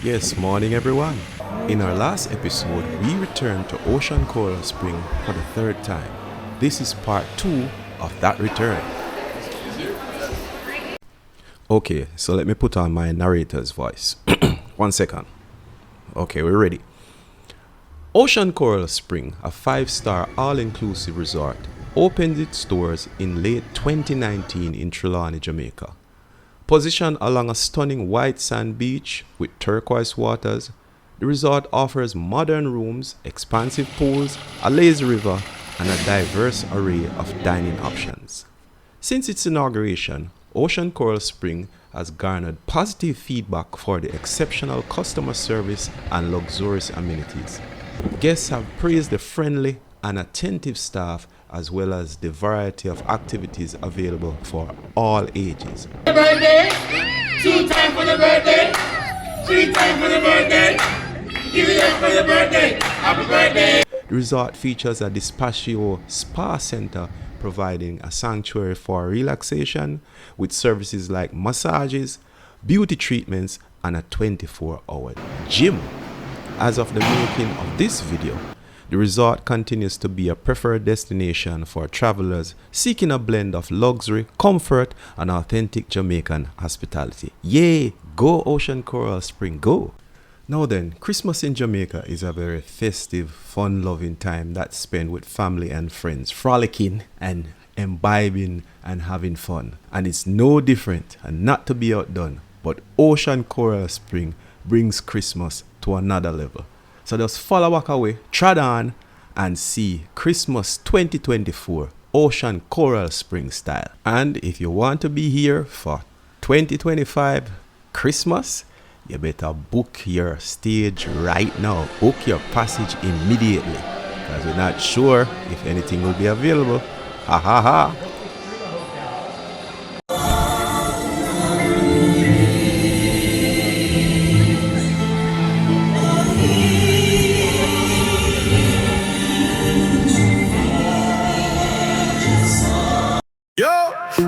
Yes, morning everyone. In our last episode, we returned to Ocean Coral Spring for the third time. This is part 2 of that return. Okay, so let me put on my narrator's voice. 1 second. Okay, we're ready. Ocean Coral Spring, a 5-star all-inclusive resort, opened its doors in late 2019 in Trelawny, Jamaica. Positioned along a stunning white sand beach with turquoise waters, the resort offers modern rooms, expansive pools, a lazy river, and a diverse array of dining options. Since its inauguration, Ocean Coral Spring has garnered positive feedback for the exceptional customer service and luxurious amenities. Guests have praised the friendly and attentive staff as well as the variety of activities available for all ages. The birthday, 2 times for the birthday, 3 times for the birthday, give it up for the birthday, happy birthday. The resort features a Despacio spa center providing a sanctuary for relaxation with services like massages, beauty treatments, and a 24-hour gym. As of the making of this video, the resort continues to be a preferred destination for travelers seeking a blend of luxury, comfort, and authentic Jamaican hospitality. Yay! Go Ocean Coral Spring, go! Now then, Christmas in Jamaica is a very festive, fun-loving time that's spent with family and friends, frolicking and imbibing and having fun. And it's no different and not to be outdone, but Ocean Coral Spring brings Christmas to another level. So just follow back away, trot on, and see Christmas 2024 Ocean Coral Spring style. And if you want to be here for 2025 Christmas, you better book your stage right now. Book your passage immediately, because we're not sure if anything will be available. Ha ha ha.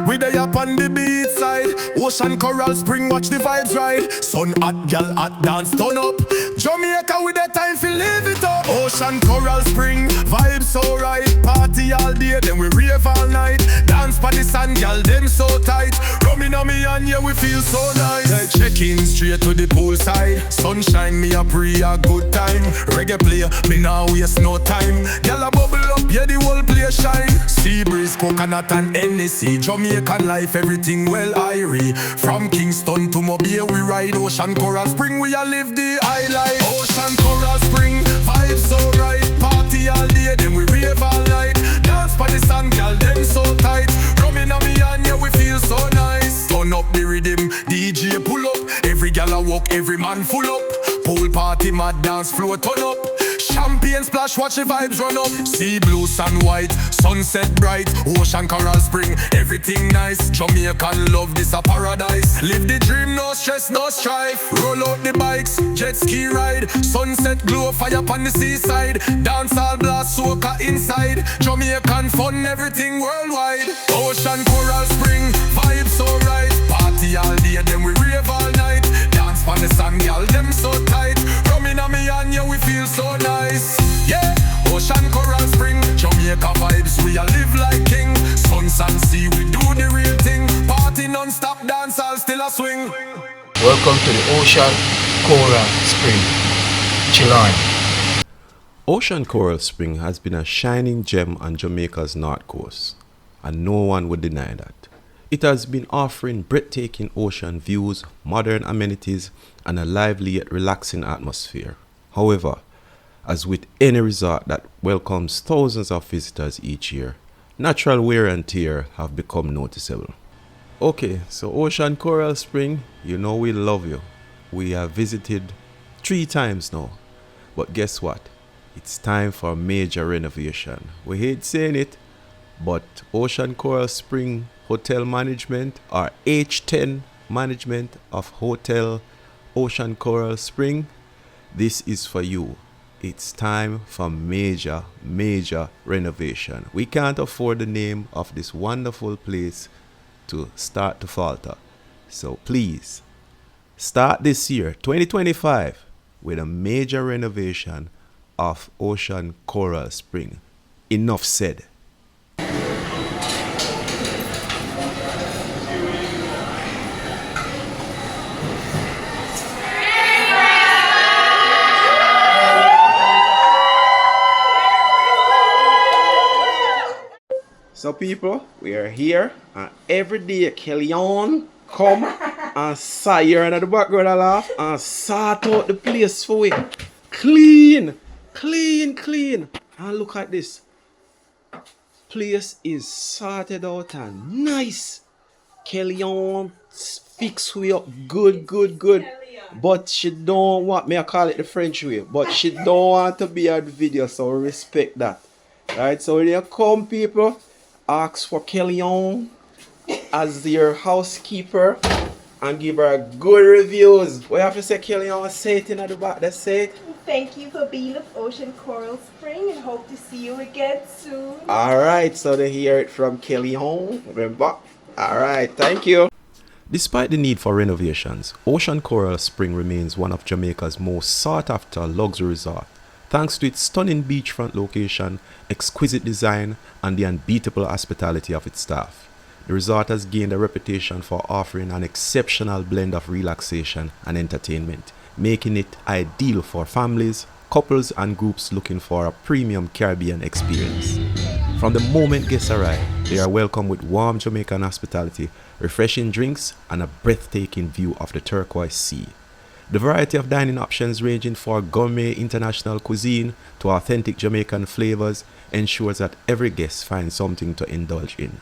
We day up on the beach side, Ocean Coral Spring, watch the vibes ride. Sun hot, gal hot, dance, turn up. Jamaica with the time to live it up. Ocean Coral Spring, vibes so right. Party all day, then we rave all night. Dance by the sun, gal, them so tight. Rumming on me and yeah, we feel so nice. Like check-in straight to the poolside. Sunshine, me a pre a good time. Reggae play, me now waste no time. Gal a bubble up, yeah, the whole place shine. Sea breeze, coconut and NSC. Jamaican life, everything well irie. From Kingston to Mobile, we ride Ocean Coral Spring, we a live the high life. Ocean Coral Spring, vibes so right. Party all day, then we rave all night. Dance by the sun, girl, them so tight. Rumming on me and yeah, we feel so nice. Turn up the rhythm, DJ pull up. Every gal a walk, every man full up. Pool party, mad dance floor turn up. Champagne splash, watch the vibes run up. Sea blue, sun white, sunset bright. Ocean Coral Spring, everything nice. Jamaican love, this a paradise. Live the dream, no stress, no strife. Roll out the bikes, jet ski ride. Sunset glow, fire upon the seaside. Dance all blast, soca inside. Jamaican fun, everything worldwide. Ocean Coral Spring, vibes so right. Party all day, then we rave all night. Dance on the sun, girl, them so tight. Rumming on me and yeah, we feel so nice. Yeah, Ocean Coral Spring, Jamaica vibes, we a live like king. Sun, sun, sea, we do the real thing. Party non-stop, dance all still a swing. Welcome to the Ocean Coral Spring, Trelawny. Ocean Coral Spring has been a shining gem on Jamaica's north coast, and no one would deny that. It has been offering breathtaking ocean views, modern amenities, and a lively yet relaxing atmosphere. However, as with any resort that welcomes thousands of visitors each year, natural wear and tear have become noticeable. Okay, so Ocean Coral Spring, you know we love you. We have visited 3 times now. But guess what? It's time for a major renovation. We hate saying it, but Ocean Coral Spring Hotel Management, or H10 Management of Hotel Ocean Coral Spring, this is for you. It's time for major renovation. We can't afford the name of this wonderful place to start to falter. So please Start this year, 2025, with a major renovation of Ocean Coral Spring. Enough said. So people, we are here and every day Kellyanne come and sit here in the background and laugh and sort out the place for we. Clean, clean, clean. And look at this. Place is sorted out and nice. Kellyanne fix we up good, good, good. But she don't want me, I call it the French way, but she don't want to be on video, so respect that. Right, so when you come people, ask for Kellyanne as your housekeeper and give her good reviews. What you have to say, Kellyanne? Say it in at the back. That's say it. Thank you for being with Ocean Coral Spring and hope to see you again soon. Alright, so they hear it from Kellyanne. Remember? Alright, thank you. Despite the need for renovations, Ocean Coral Spring remains one of Jamaica's most sought after luxury resorts. Thanks to its stunning beachfront location, exquisite design, and the unbeatable hospitality of its staff. The resort has gained a reputation for offering an exceptional blend of relaxation and entertainment, making it ideal for families, couples, and groups looking for a premium Caribbean experience. From the moment guests arrive, they are welcomed with warm Jamaican hospitality, refreshing drinks, and a breathtaking view of the turquoise sea. The variety of dining options ranging from gourmet international cuisine to authentic Jamaican flavors ensures that every guest finds something to indulge in.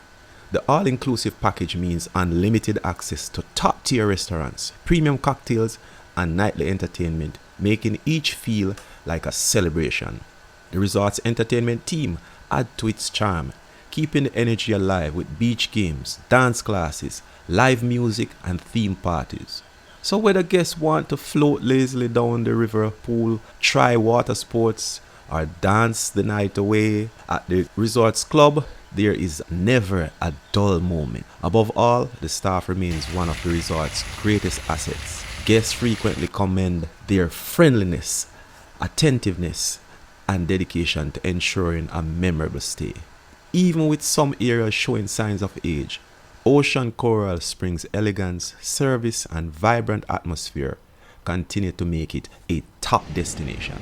The all-inclusive package means unlimited access to top-tier restaurants, premium cocktails, and nightly entertainment, making each feel like a celebration. The resort's entertainment team add to its charm, keeping the energy alive with beach games, dance classes, live music, and theme parties. So whether guests want to float lazily down the river pool, try water sports, or dance the night away at the resort's club, there is never a dull moment. Above all, the staff remains one of the resort's greatest assets. Guests frequently commend their friendliness, attentiveness, and dedication to ensuring a memorable stay. Even with some areas showing signs of age, Ocean Coral Springs' elegance, service, and vibrant atmosphere continue to make it a top destination.